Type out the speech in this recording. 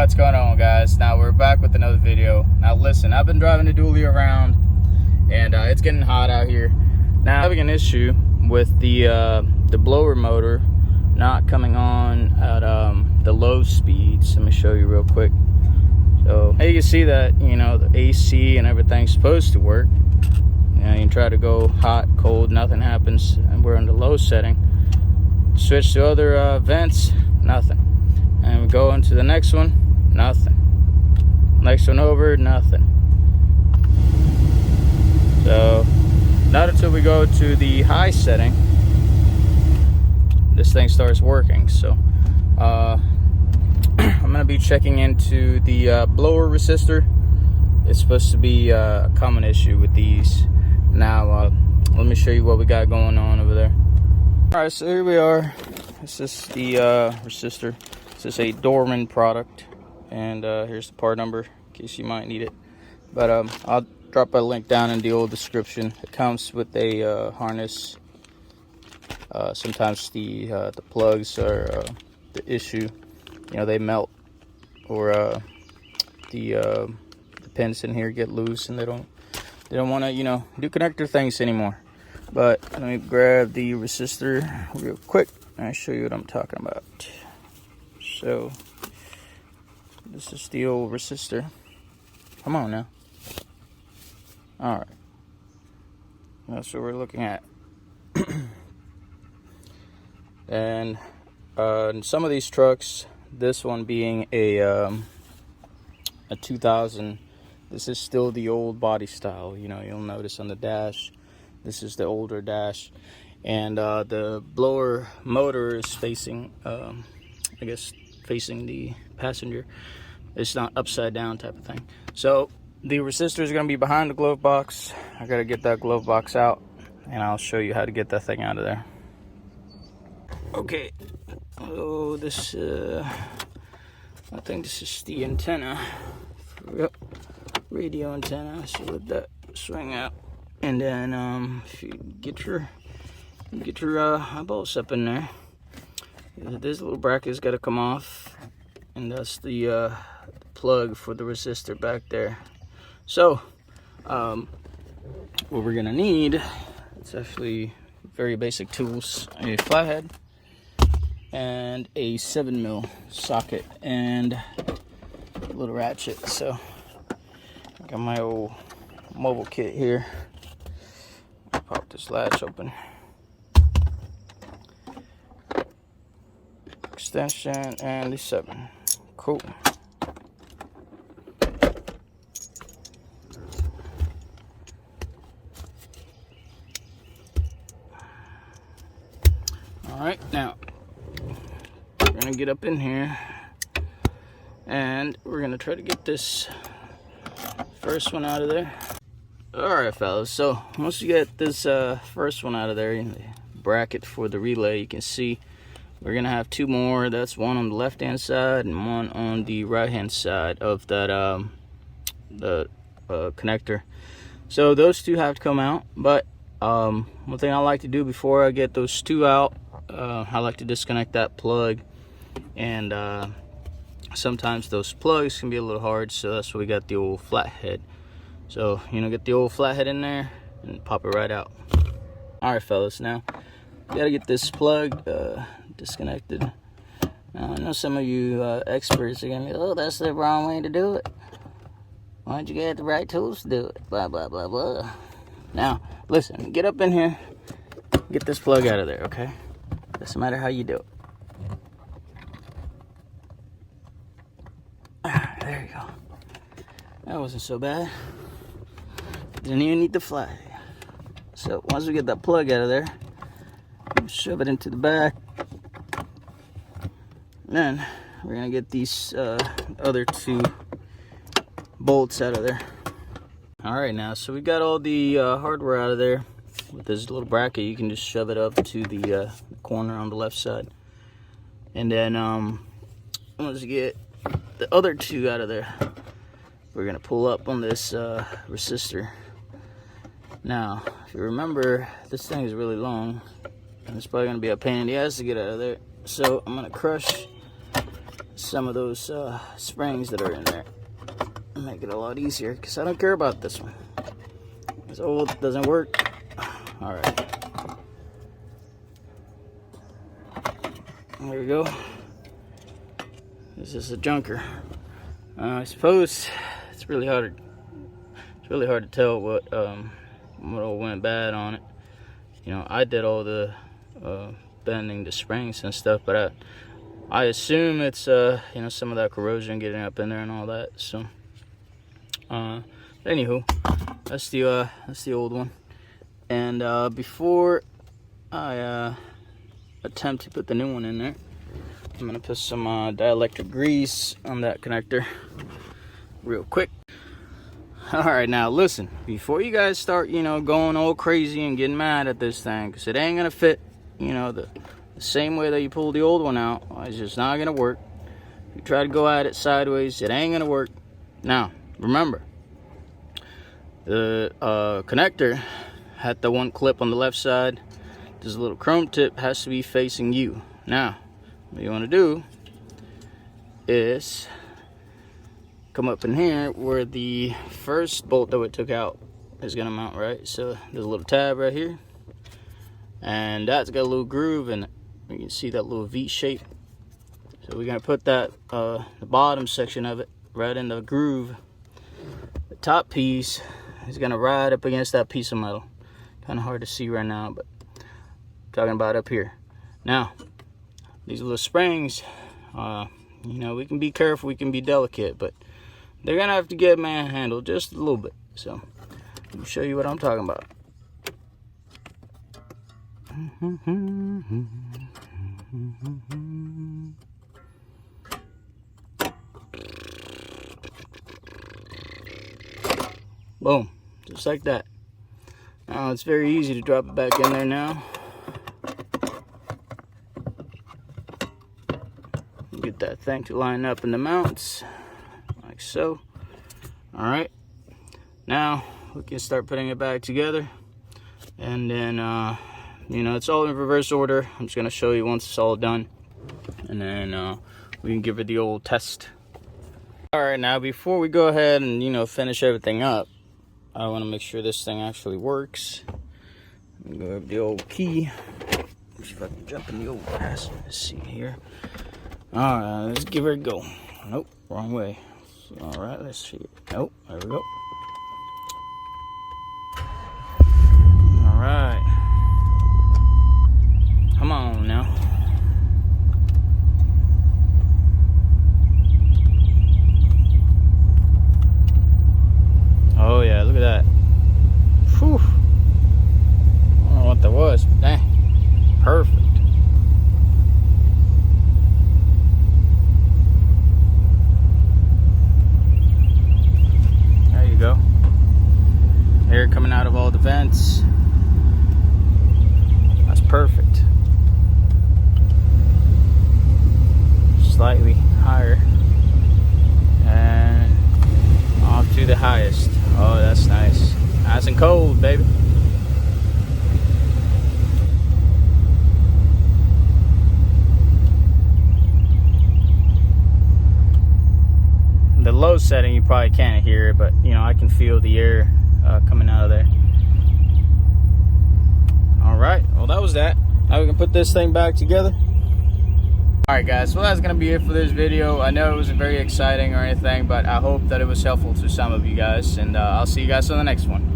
What's going on, guys? Now we're back with another video. Now listen, I've been driving the dually around and it's getting hot out here. Now I'm having an issue with the blower motor not coming on at the low speeds. Let me show you real quick. So you can see that, you know, the AC and everything's supposed to work. You know, you can try to go hot, cold, nothing happens, and we're on the low setting. Switch to other vents, nothing. And we go into the next one, nothing. Next one over, nothing. So not until we go to the high setting, this thing starts working. So I'm gonna be checking into the blower resistor. It's supposed to be a common issue with these. Now let me show you what we got going on over there. All right, so here we are. This is the resistor. This is a Dorman product, and here's the part number in case you might need it. But I'll drop a link down in the old description. It comes with a harness. Sometimes the plugs are the issue. You know, they melt, or the pins in here get loose, and they don't want to, you know, do connector things anymore. But let me grab the resistor real quick and I'll show you what I'm talking about. So this is the old resistor. Come on now. All right, that's what we're looking at. And in some of these trucks, this one being a 2000, this is still the old body style. You know, you'll notice on the dash, this is the older dash, and the blower motor is facing, I guess, facing the passenger. It's not upside down type of thing. So the resistor is going to be behind the glove box. I got to get that glove box out, and I'll show you how to get that thing out of there. Okay, oh, this I think this is the antenna. Yep, radio antenna. So let that swing out, and then if you get your eyeballs up in there, this little bracket's got to come off, and that's the plug for the resistor back there. So what we're gonna need, it's actually very basic tools: a flathead and a 7mm socket and a little ratchet. So I got my old mobile kit here. Pop this latch open. Extension and the 7. Cool. All right, now we're gonna get up in here and we're gonna try to get this first one out of there. All right, fellas, so once you get this first one out of there, in the bracket for the relay, you can see we're gonna have two more. That's one on the left hand side and one on the right hand side of that connector. So those two have to come out. But one thing I like to do before I get those two out, I like to disconnect that plug. And sometimes those plugs can be a little hard, so that's why we got the old flathead. So, you know, get the old flathead in there and pop it right out. All right, fellas, now you gotta get this plug disconnected. Now, I know some of you experts are gonna be, oh, that's the wrong way to do it. Why don't you get the right tools to do it? Blah, blah, blah, blah. Now, listen, get up in here, get this plug out of there, okay? Doesn't matter how you do it. There you go. That wasn't so bad. Didn't even need the flag. So once we get that plug out of there, shove it into the back. Then we're gonna get these other two bolts out of there. All right, now, so we got all the hardware out of there. With this little bracket, you can just shove it up to the corner on the left side. And then once you get the other two out of there, we're gonna pull up on this resistor. Now, if you remember, this thing is really long, and it's probably gonna be a pain in the ass to get out of there. So I'm gonna crush some of those springs that are in there. Make it a lot easier, because I don't care about this one. It's old, it doesn't work. Alright. There we go. This is a junker. I suppose it's really hard to tell what all went bad on it. You know, I did all the bending the springs and stuff, but I assume it's you know, some of that corrosion getting up in there and all that. So anywho, that's the old one. And before I attempt to put the new one in there, I'm gonna put some dielectric grease on that connector real quick. All right, now listen, before you guys start, you know, going all crazy and getting mad at this thing, because it ain't gonna fit, you know, the same way that you pulled the old one out. It's just not gonna work. If you try to go at it sideways, it ain't gonna work. Now remember, the connector had the one clip on the left side. This little chrome tip has to be facing you. Now what you want to do is come up in here where the first bolt that we took out is going to mount, right? So there's a little tab right here, and that's got a little groove in it. You can see that little V shape. So we're going to put that the bottom section of it right in the groove. The top piece is going to ride up against that piece of metal. Kind of hard to see right now, but I'm talking about up here. Now these little springs, you know, we can be careful, we can be delicate, but they're gonna have to get manhandled just a little bit. So let me show you what I'm talking about. Boom, just like that. Now it's very easy to drop it back in there now. Get that thing to line up in the mounts, like so. All right, now we can start putting it back together, and then you know, it's all in reverse order. I'm just gonna show you once it's all done, and then we can give it the old test. All right, now before we go ahead and, you know, finish everything up, I want to make sure this thing actually works. Let me go over the old key. See if I can jump in the old passenger seat here. All right, let's give her a go. Nope, wrong way. All right, let's see. Nope, there we go. All right. Come on now. Oh yeah, look at that. Whew. I don't know what that was, but dang, perfect. Go. Air coming out of all the vents. That's perfect. Slightly higher and off to the highest. Oh, that's nice. Nice and cold, baby. The low setting, you probably can't hear it, but you know, I can feel the air coming out of there. All right, well, that was that. Now we can put this thing back together. All right, guys, well, that's gonna be it for this video. I know it wasn't very exciting or anything, but I hope that it was helpful to some of you guys, and I'll see you guys on the next one.